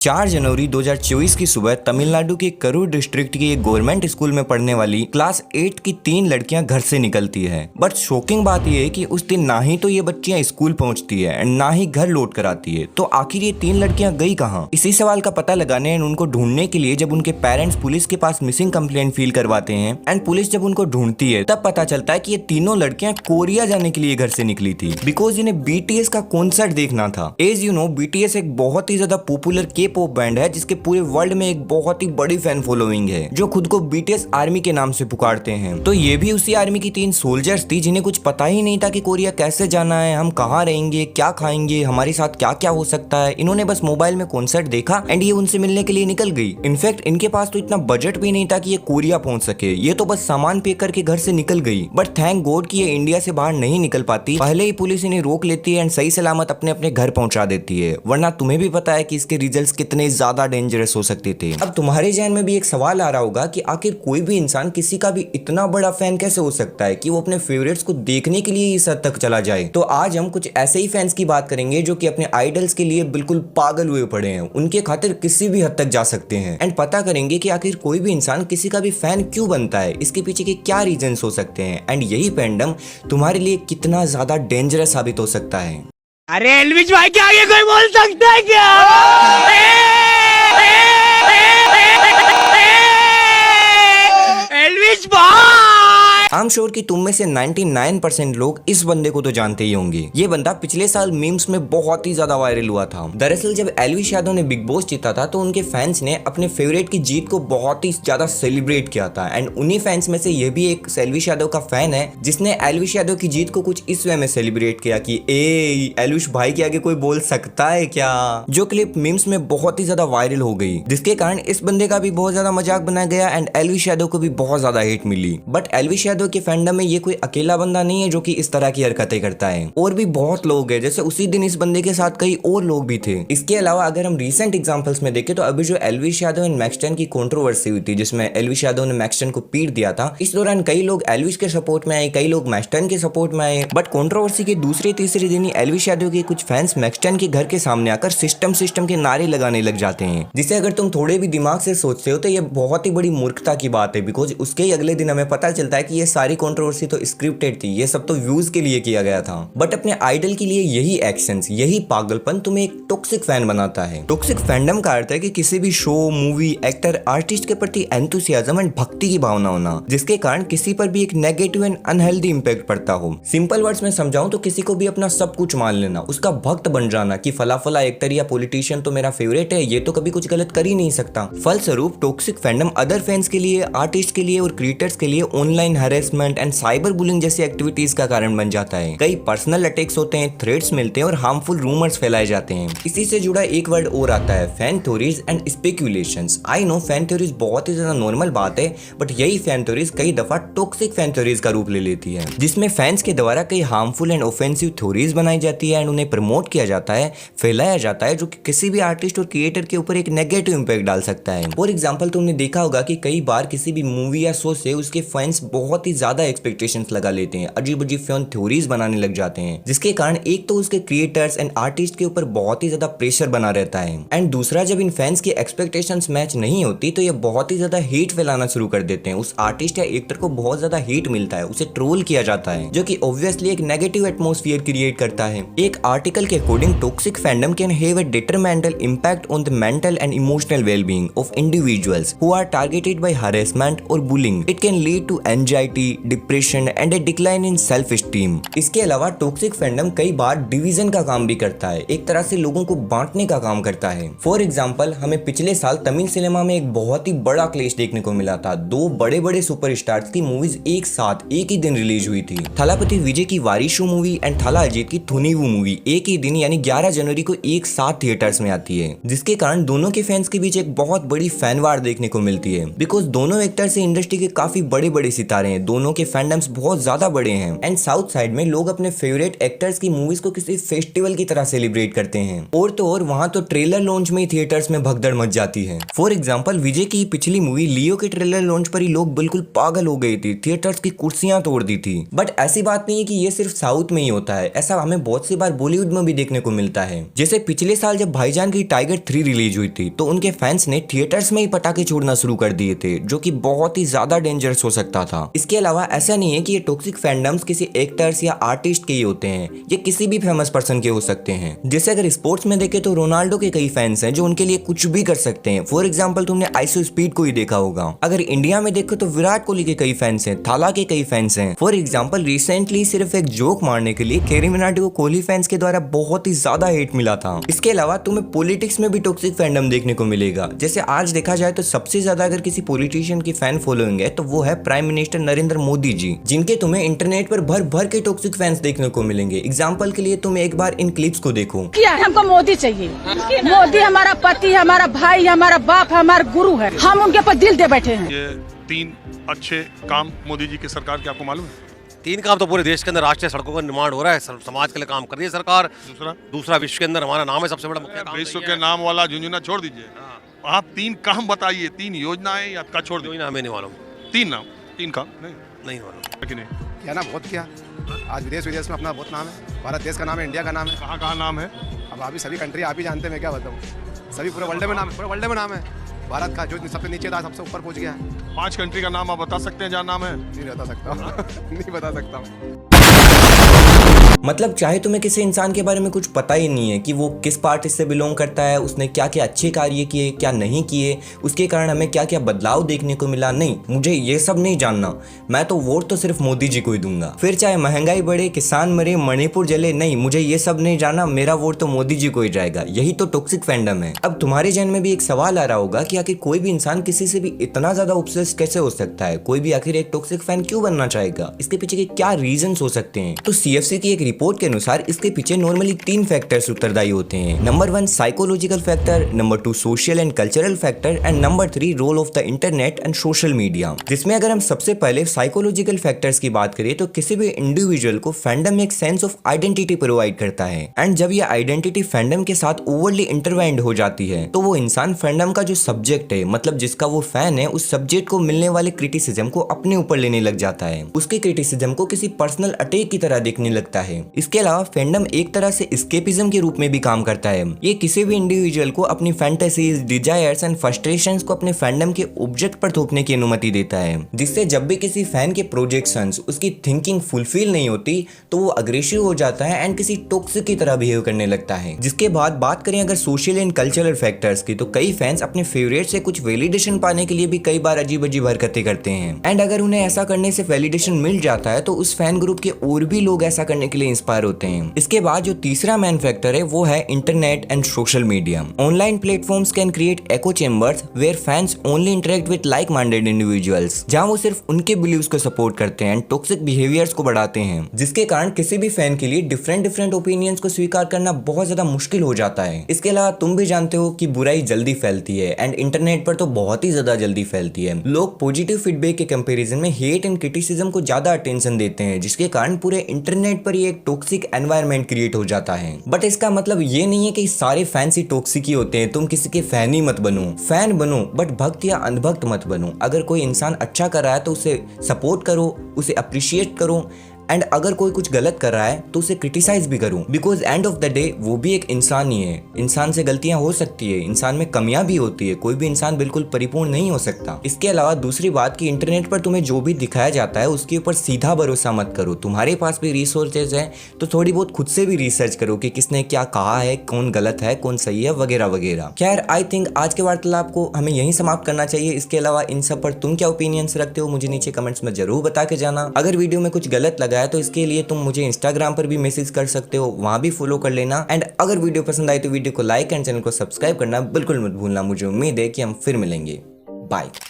4 जनवरी 2024 की सुबह तमिलनाडु के करूर डिस्ट्रिक्ट की एक गवर्नमेंट स्कूल में पढ़ने वाली क्लास 8 की 3 लड़कियां घर से निकलती है। बट शॉकिंग बात यह है कि उस दिन ना ही तो ये बच्चियां स्कूल पहुंचती है एंड ना ही घर लौट कर आती है। तो आखिर ये 3 लड़कियां गई कहां? इसी सवाल का पता लगाने एंड उनको ढूंढने के लिए जब उनके पेरेंट्स पुलिस के पास मिसिंग कंप्लेंट फील करवाते हैं एंड पुलिस जब उनको ढूंढती है तब पता चलता है कि ये तीनों लड़कियां कोरिया जाने के लिए घर से निकली थी बिकॉज इन्हें बीटीएस का कॉन्सर्ट देखना था। एज यू नो, बीटीएस एक बहुत ही ज्यादा पॉपुलर के पॉप बैंड है जिसके पूरे वर्ल्ड में एक बहुत ही बड़ी फैन फॉलोइंग है जो खुद को बीटीएस आर्मी के नाम से पुकारते हैं। तो ये भी उसी आर्मी की 3 सोल्जर्स थी जिन्हें कुछ पता ही नहीं था कि कोरिया कैसे जाना है, हम कहाँ रहेंगे, क्या खाएंगे, हमारे साथ क्या क्या हो सकता है। इन्होंने बस मोबाइल में कॉन्सर्ट देखा एंड ये उनसे मिलने के लिए निकल गई। इनफैक्ट इनके पास तो इतना बजट भी नहीं था कि ये कोरिया पहुंच सके, ये तो बस सामान पे करके घर से निकल गई। बट थैंक गॉड कि ये इंडिया से बाहर नहीं निकल पाती, पहले ही पुलिस इन्हें रोक लेती है एंड सही सलामत अपने अपने घर पहुंचा देती है। वरना तुम्हें भी पता है कि इसके रिजल्ट्स कितने ज्यादा डेंजरस हो सकते थे। अब तुम्हारे जहन में भी एक सवाल आ रहा होगा कि आखिर कोई भी इंसान किसी का भी इतना बड़ा फैन कैसे हो सकता है कि वो अपने फेवरेट्स को देखने के लिए इस हद तक चला जाए। तो आज हम कुछ ऐसे ही फैंस की बात करेंगे जो कि अपने आइडल्स के लिए बिल्कुल पागल हुए पड़े हैं, उनके खातिर किसी भी हद तक जा सकते हैं एंड पता करेंगे कि आखिर कोई भी इंसान किसी का भी फैन क्यों बनता है, इसके पीछे के क्या रीजंस हो सकते हैं एंड यही फैंडम तुम्हारे लिए कितना ज्यादा डेंजरस साबित हो सकता है। अरे एल्विश भाई के आगे कोई बोल सकता है क्या? एल्विश भाई! आई एम श्योर कि तुम में से 99% लोग इस बंदे को तो जानते ही होंगे। ये बंदा पिछले साल मीम्स में बहुत ही ज्यादा वायरल हुआ था। दरअसल जब एल्विश यादव ने बिग बॉस जीता था तो उनके फैंस ने अपने फेवरेट की जीत को बहुत ही ज्यादा सेलिब्रेट किया था एंड उन्हीं फैंस में से ये भी एक एल्विश यादव का फैन है जिसने एल्विश यादव की जीत को कुछ इस वे में सेलिब्रेट किया कि एल्विश भाई के आगे कोई बोल सकता है क्या, जो क्लिप मीम्स में बहुत ही ज्यादा वायरल हो गई, जिसके कारण इस बंदे का भी बहुत ज्यादा मजाक बनाया गया एंड एल्विश यादव को भी बहुत ज्यादा हेट मिली। बट एल्विश यादव के फैंडम में ये कोई अकेला बंदा नहीं है जो कि इस तरह की हरकतें करता है, और भी बहुत लोग हैं। जैसे उसी दिन इस बंदे के साथ कई और लोग भी थे। इसके अलावा अगर हम रीसेंट एग्जांपल्स में देखें तो अभी जो एल्विश यादव एंड मैक्सटन की कंट्रोवर्सी हुई थी जिसमें एल्विश यादव ने मैक्सटन को पीट दिया था, इस दौरान कई लोग एल्विश के सपोर्ट में आए, कई लोग मैक्सटन के सपोर्ट में आए। बट कंट्रोवर्सी के दूसरे तीसरे दिन ही एल्विश यादव के कुछ फैंस मैक्सटन के घर के सामने आकर सिस्टम के नारे लगाने लग जाते हैं, जिसे अगर तुम थोड़े भी दिमाग से सोचते हो तो ये बहुत ही बड़ी मूर्खता की बात है। बिकॉज उसके ही अगले दिन हमें पता चलता है कि ये सारी कंट्रोवर्सी तो स्क्रिप्टेड थी, ये सब तो व्यूज के लिए किया गया था। बट अपने आइडल के लिए यही एक्शंस, यही पागलपन तुम्हें एक टॉक्सिक फैन बनाता है। टॉक्सिक फैंडम का अर्थ है कि किसी भी शो, मूवी, एक्टर, आर्टिस्ट के प्रति एंथुसियाज्म एंड भक्ति की भावना होना जिसके कारण किसी पर भी एक नेगेटिव एंड अनहेल्दी इंपैक्ट पड़ता हो। सिंपल वर्ड्स में समझाऊं तो किसी को भी अपना सब कुछ मान लेना, उसका भक्त बन जाना कि फला एक्टर या पॉलिटिशियन तो मेरा फेवरेट है, ये तो कभी कुछ गलत कर ही नहीं सकता। फलस्वरूप टॉक्सिक फैंडम अदर फैंस के लिए, आर्टिस्ट के लिए और क्रिएटर्स के लिए online harassment and cyber bullying जैसी एक्टिविटीज का कारण बन जाता है। कई पर्सनल अटैक्स होते हैं, थ्रेट्स मिलते हैं और हार्मफुल रूमर्स फैलाए जाते हैं। इसी से जुड़ा एक वर्ड और आता है, fan theories and speculations. I know fan theories बहुत ही ज्यादा नॉर्मल बात है, बट यही फैन थ्योरीज कई दफा टॉक्सिक फैन थ्योरीज का रूप ले लेती है, जिसमें फैंस के द्वारा कई हार्मफुल एंड ऑफेंसिव थ्योरीज बनाई जाती है एंड उन्हें प्रमोट किया जाता है, फैलाया जाता है, जो कि किसी भी आर्टिस्ट और क्रिएटर के ऊपर एक नेगेटिव इंपैक्ट डाल सकता है। फॉर एग्जाम्पल तुमने देखा होगा कि कई बार किसी भी मूवी या शो से उसके फैंस बहुत ही ज्यादा एक्सपेक्टेशंस लगा लेते हैं, अजीब अजीब फैन थ्योरीज बनाने लग जाते हैं, जिसके कारण एक तो उसके क्रिएटर्स एंड आर्टिस्ट के ऊपर बहुत ही ज्यादा प्रेशर बना रहता है एंड दूसरा जब इन फैंस की एक्सपेक्टेशंस मैच नहीं होती तो ये बहुत ही ज्यादा हेट फैलाना शुरू कर देते हैं। उस आर्टिस्ट या एक्टर को बहुत ज्यादा हेट मिलता है, उसे ट्रोल किया जाता है, जो कि ऑब्वियसली एक नेगेटिव एटमॉस्फेयर क्रिएट करता है। एक आर्टिकल के according toxic fandom can have a detrimental impact on the mental and emotional wellbeing of individuals who are targeted by harassment और bullying. It can lead to anxiety, depression and a decline in self esteem. इसके अलावा toxic fandom कई बार division का काम भी करता है, एक तरह से लोगों को बांटने का काम करता है। फॉर एग्जांपल हमें पिछले साल तमिल सिनेमा में एक बहुत ही बड़ा क्लैश देखने को मिला था। 2 बड़े बड़े सुपरस्टार्स की मूवीज एक साथ एक ही दिन रिलीज हुई थी। थलापति विजय की वारिशु मूवी एंड थाला अजीत की थुनीवु मूवी एक ही दिन यानी 11 जनवरी को एक साथ थिएटर्स में आती है, जिसके कारण दोनों के फैंस के बीच एक बहुत बड़ी फैन वार देखने को मिलती है। बिकॉज दोनों एक्टर्स इंडस्ट्री के काफी बड़े बड़े सितारे हैं, दोनों दोनों के फैंडम्स बहुत ज्यादा बड़े हैं। एंड साउथ साइड में लोग अपने फेवरेट एक्टर्स की मूवीज को किसी फेस्टिवल की तरह सेलिब्रेट करते हैं। और तो और वहाँ तो ट्रेलर लॉन्च में ही थिएटर्स में भगदड़ मच जाती है। फॉर एग्जाम्पल विजय की पिछली मूवी लियो के ट्रेलर लॉन्च पर ही लोग बिल्कुल पागल हो गए थे, थिएटर्स की कुर्सियां तोड़ दी थी। बट ऐसी बात नहीं है कि ये सिर्फ साउथ में ही होता है, ऐसा हमें बहुत सी बार बॉलीवुड में भी देखने को मिलता है। जैसे पिछले साल जब भाईजान की टाइगर 3 रिलीज हुई थी तो उनके फैंस ने थिएटर्स में ही पटाखे छोड़ना शुरू कर दिए थे, जो कि बहुत ही ज्यादा डेंजरस हो सकता था। इसके अलावा ऐसा नहीं है कि ये टॉक्सिक फैंडम्स किसी एक्टर्स या आर्टिस्ट के ही होते हैं, ये किसी भी फेमस पर्सन के हो सकते हैं। जैसे अगर स्पोर्ट्स में देखे तो रोनाल्डो के कई फैंस हैं जो उनके लिए कुछ भी कर सकते हैं। फॉर एग्जाम्पल तुमने आइसो स्पीड को ही देखा होगा। अगर इंडिया में देखो तो विराट कोहली के कई फैंस हैं, थाला के कई फैंस हैं। फॉर एग्जाम्पल रिसेंटली सिर्फ एक जोक मारने के लिए कैरी मिनाटी को कोहली फैंस के द्वारा बहुत ही ज्यादा हेट मिला था। इसके अलावा तुम्हें पॉलिटिक्स में भी टॉक्सिक फैंडम देखने को मिलेगा। जैसे आज देखा जाए तो सबसे ज्यादा अगर किसी पॉलिटिशियन की फैन फॉलोइंग है तो वो है प्राइम मिनिस्टर नरेंद्र मोदी जी, जिनके तुम्हें इंटरनेट पर भर भर के टॉक्सिक फैंस देखने को मिलेंगे। एग्जाम्पल के लिए तुम एक बार इन क्लिप्स को देखो। क्या है, हमको मोदी चाहिए। मोदी हमारा पति, हमारा भाई, हमारा बाप, हमारा गुरु है। हम उनके ऊपर दिल दे बैठे हैं। ये 3 अच्छे काम मोदी जी की सरकार के आपको मालूम है? 3 काम तो पूरे देश के अंदर राष्ट्रीय सड़कों का निर्माण हो रहा है, समाज के लिए काम कर रही है सरकार। दूसरा विश्व के अंदर हमारा नाम है सबसे बड़ा मुख्य काम। विश्व के नाम वाला झुंझुना छोड़ दीजिए, आप 3 काम बताइए, 3 योजनाएं या का छोड़ दीजिए। हमें नहीं मालूम। 3 नाम, 3 काम नहीं मालूम। लेकिन क्या ना बहुत किया, आज विदेश में अपना बहुत नाम है। भारत देश का नाम है, इंडिया का नाम है। कहाँ कहाँ नाम है? अब अभी सभी कंट्री आप ही जानते हैं, मैं क्या बताऊँ। सभी पूरे वर्ल्ड में नाम है, पूरे वर्ल्ड में नाम है। भारत का जो सबसे नीचे था सबसे ऊपर पहुंच गया है। 5 कंट्री का नाम आप बता सकते हैं जहाँ नाम है? नहीं बता सकता नहीं बता सकता। मतलब चाहे तुम्हें किसी इंसान के बारे में कुछ पता ही नहीं है कि वो किस पार्टी से बिलोंग करता है, उसने क्या क्या अच्छे कार्य किए, क्या नहीं किए, उसके कारण हमें क्या क्या बदलाव देखने को मिला, नहीं मुझे ये सब नहीं जानना, मैं तो वोट तो सिर्फ मोदी जी को ही दूंगा। फिर चाहे महंगाई बढ़े, किसान मरे, मणिपुर जले, नहीं मुझे ये सब नहीं जानना, मेरा वोट तो मोदी जी को ही जाएगा। यही तो टॉक्सिक फैंडम है। अब तुम्हारे जहन में भी एक सवाल आ रहा होगा कि आखिर कोई भी इंसान किसी से भी इतना ज्यादा ऑब्सेस्ड कैसे हो सकता है, कोई भी आखिर एक टॉक्सिक फैन क्यों बनना चाहेगा, इसके पीछे के क्या रीजन हो सकते हैं। तो CFC की एक रिपोर्ट के अनुसार इसके पीछे नॉर्मली 3 फैक्टर्स उत्तरदायी होते हैं। Number 1 psychological factor, number 2 social and cultural factor and number 3 role of the internet and social media. जिसमें अगर हम सबसे पहले साइकोलॉजिकल फैक्टर्स की बात करें तो किसी भी इंडिविजुअल को फैंडम एक सेंस ऑफ आइडेंटिटी प्रोवाइड करता है। एंड जब ये आइडेंटिटी फैंडम के साथ ओवरली इंटरवाइंड हो जाती है तो वो इंसान फैंडम का जो सब्जेक्ट है, मतलब जिसका वो फैन है, उस सब्जेक्ट को मिलने वाले क्रिटिसिज्म को अपने ऊपर लेने लग जाता है। उसके क्रिटिसिज्म को किसी पर्सनल अटैक की तरह देखने लगता है। इसके अलावा फैंडम एक तरह से एस्केपिज्म के रूप में भी काम करता है। ये किसी भी इंडिविजुअल को अपनी फैंटेसीज, डिजायर्स एंड फ्रस्ट्रेशंस को अपने फैंडम के ऑब्जेक्ट पर थोपने की अनुमति देता है, जिससे जब भी किसी फैन के प्रोजेक्शंस, उसकी थिंकिंग फुलफिल नहीं होती तो वो अग्रेसिव हो जाता है एंड किसी टॉक्सिक की तरह बिहेव करने लगता है। जिसके बाद बात करें अगर सोशल एंड कल्चरल फैक्टर्स की, तो कई फैंस अपने फेवरेट से कुछ वैलिडेशन पाने के लिए भी कई बार अजीब अजीब हरकतें करते हैं। एंड अगर उन्हें ऐसा करने से वैलिडेशन मिल जाता है तो उस फैन ग्रुप के और भी लोग ऐसा करने के लिए इंस्पायर होते हैं। इसके बाद जो तीसरा मेन फैक्टर है वो है internet and social media. Online platforms can create echo chambers where fans only interact with like minded individuals, जहां वो सिर्फ उनके बिलीव्स को सपोर्ट करते हैं एंड टॉक्सिक बिहेवियर्स को बढ़ाते हैं, जिसके कारण किसी भी फैन के लिए डिफरेंट ओपिनियंस को स्वीकार करना बहुत ज्यादा मुश्किल हो जाता है। इसके अलावा तुम भी जानते हो कि बुराई जल्दी फैलती है एंड इंटरनेट पर तो बहुत ही ज्यादा जल्दी फैलती है। लोग पॉजिटिव फीडबैक के कंपैरिजन में हेट एंड क्रिटिसिज्म को ज्यादा अटेंशन देते हैं, जिसके कारण पूरे इंटरनेट पर ये एक टॉक्सिक एनवायरनमेंट क्रिएट हो जाता है। बट इसका मतलब ये नहीं है कि सारे फैंस ही टॉक्सिक ही होते हैं। तुम किसी के फैन ही मत बनो, फैन बनो बट भक्त या अंधभक्त मत बनो। अगर कोई इंसान अच्छा कर रहा है तो उसे सपोर्ट करो, उसे अप्रिशिएट करो, एंड अगर कोई कुछ गलत कर रहा है तो उसे क्रिटिसाइज भी करूं, because end of the day वो भी एक इंसान ही है। इंसान से गलतियां हो सकती है, इंसान में कमियां भी होती है, कोई भी इंसान बिल्कुल परिपूर्ण नहीं हो सकता। इसके अलावा दूसरी बात कि इंटरनेट पर तुम्हें जो भी दिखाया जाता है उसके ऊपर सीधा भरोसा मत करो। तुम्हारे पास भी रिसोर्सेज है तो थोड़ी बहुत खुद से भी रिसर्च करो कि किसने क्या कहा है, कौन गलत है, कौन सही है, वगैरह वगैरह। खैर आई थिंक आज के वार्तालाप को हमें यहीं समाप्त करना चाहिए। इसके अलावा इन सब पर तुम क्या ओपिनियंस रखते हो मुझे नीचे कमेंट्स में जरूर बता के जाना। अगर वीडियो में कुछ गलत लगा है तो इसके लिए तुम मुझे इंस्टाग्राम पर भी मैसेज कर सकते हो, वहां भी फॉलो कर लेना। एंड अगर वीडियो पसंद आई तो वीडियो को लाइक एंड चैनल को सब्सक्राइब करना बिल्कुल मत भूलना। मुझे उम्मीद है कि हम फिर मिलेंगे। बाय।